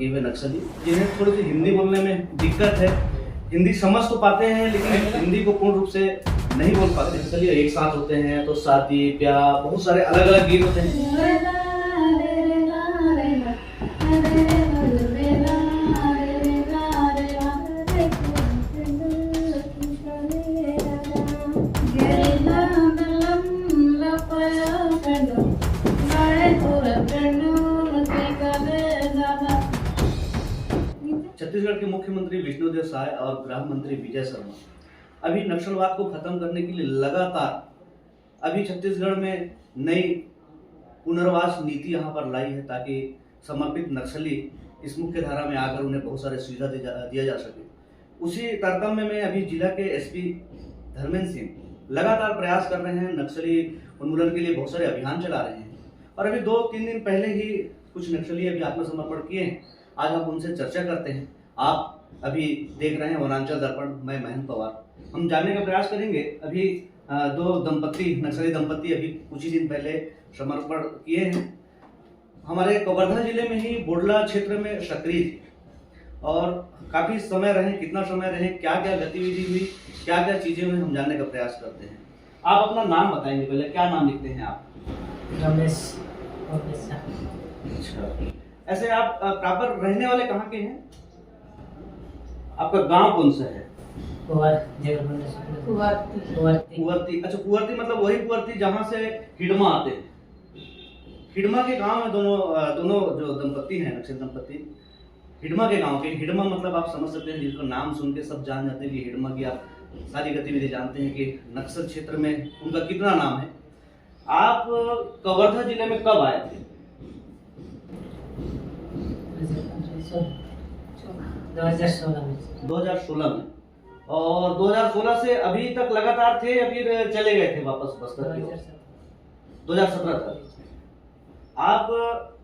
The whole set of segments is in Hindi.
किए हुए नक्सली, जिन्हें थोड़ी सी हिंदी बोलने में दिक्कत है। हिंदी समझ तो पाते हैं लेकिन हिंदी को पूर्ण रूप से नहीं बोल पाते। चलिए, एक साथ होते हैं तो शादी ब्याह बहुत सारे अलग अलग गीत होते हैं। छत्तीसगढ़ के मुख्यमंत्री विष्णुदेव साय और गृह मंत्री विजय शर्मा अभी नक्सलवाद को खत्म करने के लिए लगातार अभी छत्तीसगढ़ में नई पुनर्वास नीति यहाँ पर लाई है, ताकि समर्पित नक्सली इस मुख्य धारा में आकर उन्हें बहुत सारे सुविधा दिया जा सके। उसी तारतम्य में अभी जिला के एसपी धर्मेंद्र सिंह लगातार प्रयास कर रहे हैं, नक्सली उन्मूलन के लिए बहुत सारे अभियान चला रहे हैं। और अभी 2-3 दिन पहले ही कुछ नक्सली अभी आत्मसमर्पण किए हैं। आज हम उनसे चर्चा करते हैं। आप अभी देख रहे हैं वनांचल दर्पण, मैं महेंद्र पवार। हम जानने का प्रयास करेंगे। अभी 2 नक्सली दंपति अभी कुछ ही दिन पहले समर्पण किए हैं। हमारे कवर्धा जिले में ही बोडला क्षेत्र में सक्रिय और काफी समय रहे। कितना समय रहे, क्या क्या गतिविधि हुई, क्या क्या चीजें हुई, हम जानने का प्रयास करते हैं। आप अपना नाम बताएंगे पहले, क्या नाम लिखते हैं आप? रमेश। अच्छा, ऐसे आप प्रॉपर रहने वाले कहाँ के हैं? आपका गांव कौन सा है? कुंवरती। अच्छा, कुंवरती मतलब वही कुंवरती जहाँ से हिडमा आते हैं। हिडमा के गांव में दोनों जो दंपति हैं, नक्सल दंपति, हिडमा के गांव के। हिडमा मतलब आप समझ सकते हैं, जिसका नाम सुन के सब जान जाते हैं कि हिडमा की आप सारी गतिविधि जानते हैं कि नक्सल क्षेत्र में उनका कितना नाम है। आप कवर्धा जिले में कब आए थे? 2016 में। और 2016 से अभी तक लगातार थे या फिर चले गए थे वापस बस्तर की ओर? 2017 तक। आप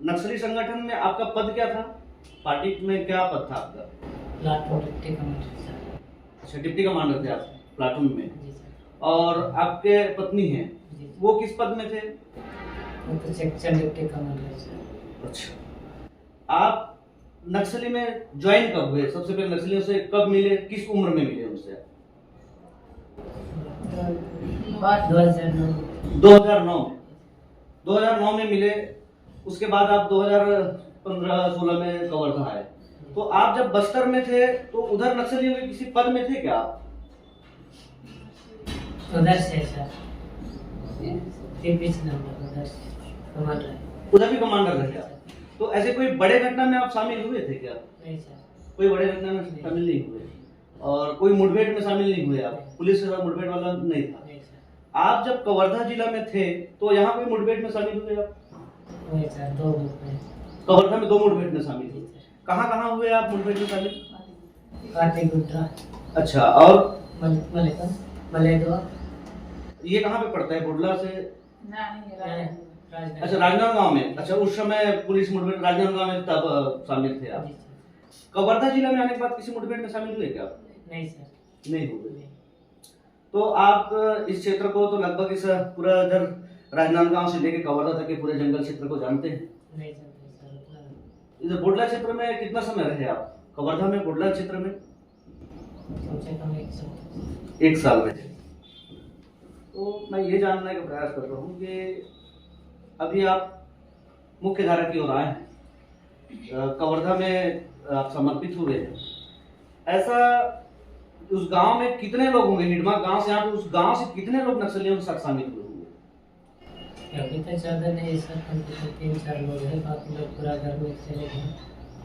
नक्सली संगठन में आपका पद क्या था? पार्टी में क्या पद था आपका? Platoon deputy commander. अच्छा, डिप्टी कमांडर थे आप प्लाटून में। और आपके पत्नी हैं, वो किस पद में थे? वो तो सेक्शन डिप्टी कमांडर। अच्छा, आप नक्सली में ज्वाइन कब हुए? सबसे पहले नक्सलियों से कब मिले, किस उम्र में मिले उनसे? 2009 में मिले। उसके बाद आप 2015-16 में कवर्धा आए। तो आप जब बस्तर में थे तो उधर नक्सलियों के किसी पद में थे क्या आप? उधर से सर, उधर कमांडर, उधर भी कमांडर रहे आप। तो ऐसे कोई बड़े घटना में आप शामिल हुए थे क्या? नहीं सर, कोई बड़े घटना में शामिल नहीं हुए। और कोई मुठभेड़ में शामिल नहीं हुए आप? पुलिस के साथ मुठभेड़ वाला नहीं था? नहीं सर। आप जब कवर्धा जिला में थे तो यहाँ कोई मुठभेड़ में शामिल हुए आप? नहीं सर, 2 मुठभेड़। कवर्धा में 2 मुठभेड़ में शामिल हुए। कहाँ कहाँ हुए आप मुठभेड़ में शामिल? काटीगुट्टा। अच्छा, और मलेदवा। ये कहाँ पे पड़ता है? बोडला से? राजनांदगांव। अच्छा, राजनांदगांव में। अच्छा, उस समय पुलिस मुठभेड़ राजनांदगांव में तब शामिल थे आप। कवर्धा जिला में आने के बाद किसी मुठभेड़ में शामिल हुए क्या? नहीं सर, नहीं हुए। तो आप इस क्षेत्र को तो लगभग इस पूरा इधर राजनांदगांव से लेके कवर्धा तक के पूरे जंगल क्षेत्र को जानते हैं? नहीं सर। इधर बोडला क्षेत्र में कितना समय रहे आप? कवर्धा में, बोडला क्षेत्र में? कम से कम 1 साल रहे। तो मैं ये जानने का प्रयास कर रहा हूँ कि अभी आप मुख्य धारा की ओर आए हैं, कवर्धा में आप समर्पित हुए हैं। ऐसा उस गांव में कितने लोग होंगे? हिडमा गांव से आप, उस गांव से कितने लोग नक्सलियों के साथ शामिल हुए होंगे? अभी तक ज्यादा नहीं सर, 3-4 लोग हैं, बाकी लोग पूरा घर में चले गए।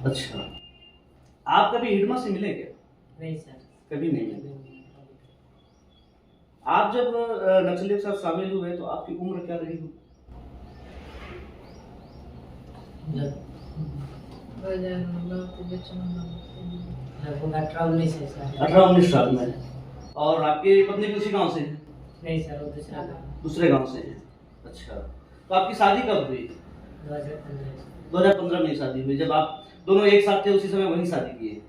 अच्छा, आप कभी हिडमा से मिले क्या? नहीं सर, कभी नहीं मिले। आप जब नक्सलियों के साथ शामिल हुए तो आपकी उम्र क्या रही? 18-19 साल में। और आपकी पत्नी भी उसी गांव से है? नहीं सर, वो दूसरे गांव से है। अच्छा, तो आपकी शादी कब हुई? 2015 में शादी हुई, जब आप दोनों एक साथ थे उसी समय वहीं शादी किए?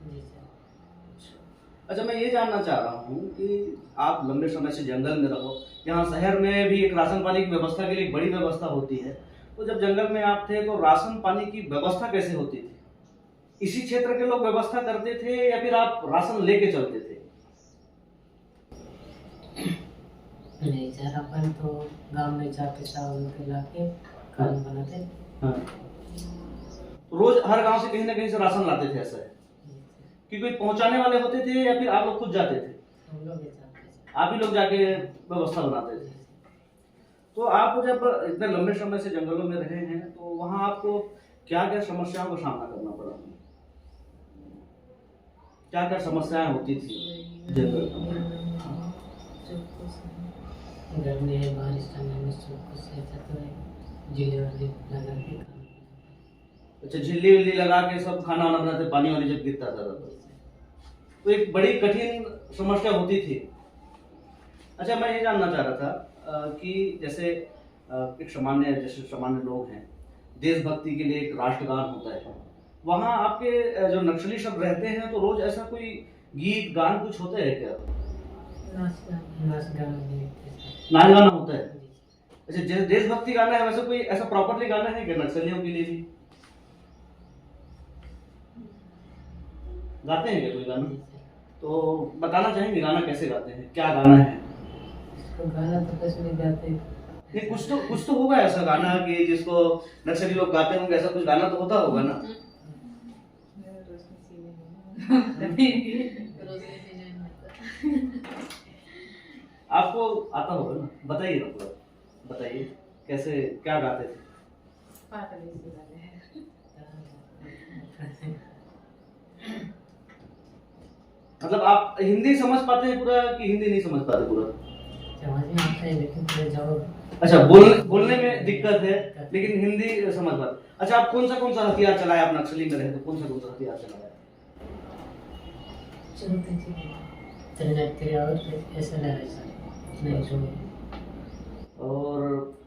अच्छा, मैं ये जानना चाह रहा हूँ कि आप लंबे समय से जंगल में रहो, यहाँ शहर में भी एक राशन पानी की व्यवस्था के लिए एक बड़ी व्यवस्था होती है, तो जब जंगल में आप थे तो राशन पानी की व्यवस्था कैसे होती थी? इसी क्षेत्र के लोग व्यवस्था करते थे या फिर आप राशन लेके चलते थे? नहीं सर, अपन तो गांव में जाके चावल के लाके खाना बनाते। हाँ। रोज हर गांव से कहीं ना कहीं से राशन लाते थे, ऐसा है कि कोई पहुंचाने वाले होते थे या फिर आप लोग खुद जाते थे? हम लोग ही जाते थे। आप ही लोग जाके व्यवस्था बनाते थे। तो आप जब इतने लंबे समय से जंगलों में रहे हैं तो वहां आपको क्या क्या समस्याओं का सामना करना पड़ा? क्या क्या समस्याएं होती थी जंगल में? गर्मी है, बारिश का महीना, सब कुछ ऐसा तो है। झीले वाले लगा के खाना। अच्छा, झिल्ली विल्ली लगा के सब खाना वाना बनाते, पानी वानी जब गिरता था तो एक बड़ी कठिन समस्या होती थी। अच्छा, मैं ये जानना चाह रहा था कि जैसे एक सामान्य लोग हैं, देशभक्ति के लिए एक राष्ट्रगान होता है, वहाँ आपके जो नक्सली सब रहते हैं तो रोज ऐसा कोई गीत गान कुछ होता है क्या? नाच गाना भी होते थे। नाच गाना होता है? अच्छा, जैसे देशभक्ति गाना है वैसे कोई ऐसा प्रॉपरली गाना है क्या नक्सलियों के लिए भी? गाते हैं क्या कोई गाना? तो बताना चाहेंगे गाना कैसे गाते हैं, क्या गाना है? तो गाना तो कुछ नहीं गाते। नहीं, कुछ तो होगा ऐसा गाना कि जिसको नक्सली लोग गाते होंगे, ऐसा कुछ गाना तो होता होगा ना? आपको आता होगा ना, बताइए ना पूरा, बताइए कैसे क्या गाते थे? मतलब आप हिंदी समझ पाते हैं पूरा कि हिंदी नहीं समझ पाते पूरा? समझ में आता है लेकिन थोड़े जवाब। अच्छा, बोलने में दिक्कत है लेकिन हिंदी समझ पाते। अच्छा, आप कौन सा हथियार चलाया? आप नक्सली में रहे तो कौन सा हथियार चलाया? और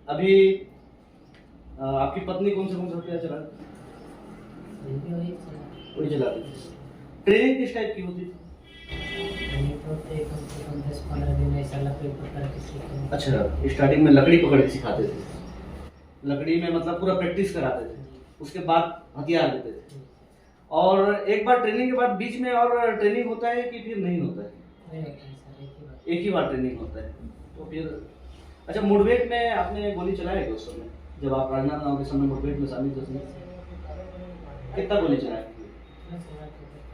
अभी आपकी पत्नी कौन सा हथियार चलाती? वही चलाती थी। ट्रेनिंग किस टाइप की होती थी? अच्छा, स्टार्टिंग में लकड़ी पकड़ के सिखाते थे। लकड़ी में मतलब पूरा प्रैक्टिस कराते थे, उसके बाद हथियार देते थे। और एक बार ट्रेनिंग के बाद बीच में और ट्रेनिंग होता है कि फिर नहीं होता है? एक ही बार ट्रेनिंग होता है तो फिर। अच्छा, मुठभेड़ में आपने गोली चलाया क्या उस समय जब आप राजनांदगांव के समय मुठभेड़ में शामिल थे? कितना गोली चलाया?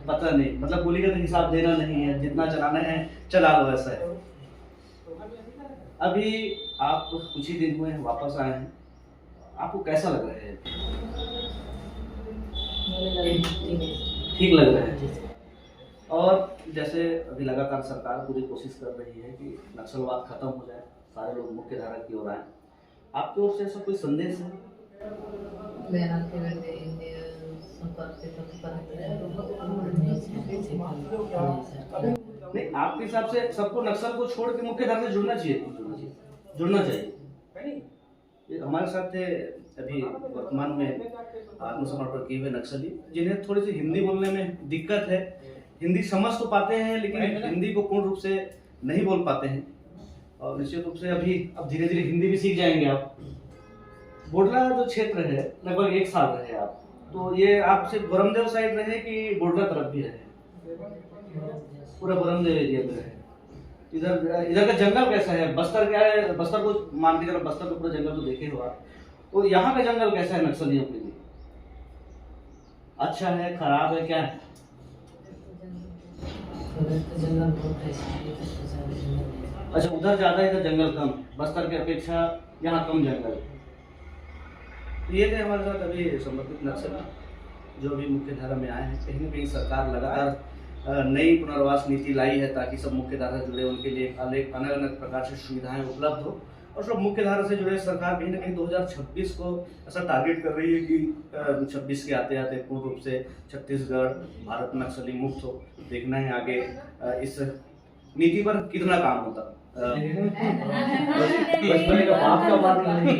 पता नहीं, मतलब गोली का तो हिसाब देना नहीं है, जितना चलाना है चला लो, ऐसा है। अभी आप कुछ ही दिन हुए हैं वापस आए हैं, आपको कैसा लग रहा है? ठीक लग रहा है। और जैसे अभी लगातार सरकार पूरी कोशिश कर रही है कि नक्सलवाद खत्म हो जाए, सारे लोग मुख्य धारा की ओर आए, आपकी ओर से ऐसा कोई संदेश है? नहीं, आपके हिसाब से सबको नक्सल को छोड़ के मुख्य धारा से जुड़ना चाहिए। ये हमारे साथ थे अभी वर्तमान में आत्मसमर्पण किए हुए नक्सली, जिन्हें थोड़ी सी हिंदी बोलने में दिक्कत है। हिंदी समझ तो पाते हैं लेकिन हिंदी को पूर्ण रूप से नहीं बोल पाते हैं, और निश्चित रूप से अब धीरे धीरे हिंदी भी सीख जाएंगे आप। बोडला जो क्षेत्र है, लगभग 1 साल रहे आप, तो ये आप सिर्फ बरमदेव साइड रहे कि बोडला तरफ भी रहे? पूरा बरमदेव एरिया में रहे। इधर का जंगल कैसा है? बस्तर क्या है? बस्तर को मान के चलो, बस्तर का पूरा जंगल तो देखे हो आप, तो यहाँ का जंगल कैसा है नक्सलियों के लिए? अच्छा है, खराब है, क्या है? अच्छा, उधर ज्यादा है, इधर जंगल कम, बस्तर की अपेक्षा यहाँ कम जंगल। ये थे हमारे साथ अभी संबंधित नक्सली जो भी मुख्य धारा में आए हैं। कहीं ना कहीं सरकार लगातार नई पुनर्वास नीति लाई है ताकि सब मुख्य धारा से जुड़े उनके लिए अलग अलग प्रकार से सुविधाएं उपलब्ध हो, और सब मुख्य धारा से जुड़े। सरकार कहीं ना कहीं 2026 को ऐसा टारगेट कर रही है कि 26 के आते आते पूर्ण रूप से छत्तीसगढ़ भारत नक्सली मुक्त हो। देखना है आगे इस नीति पर कितना काम होता। बचपन का बाप का बात नहीं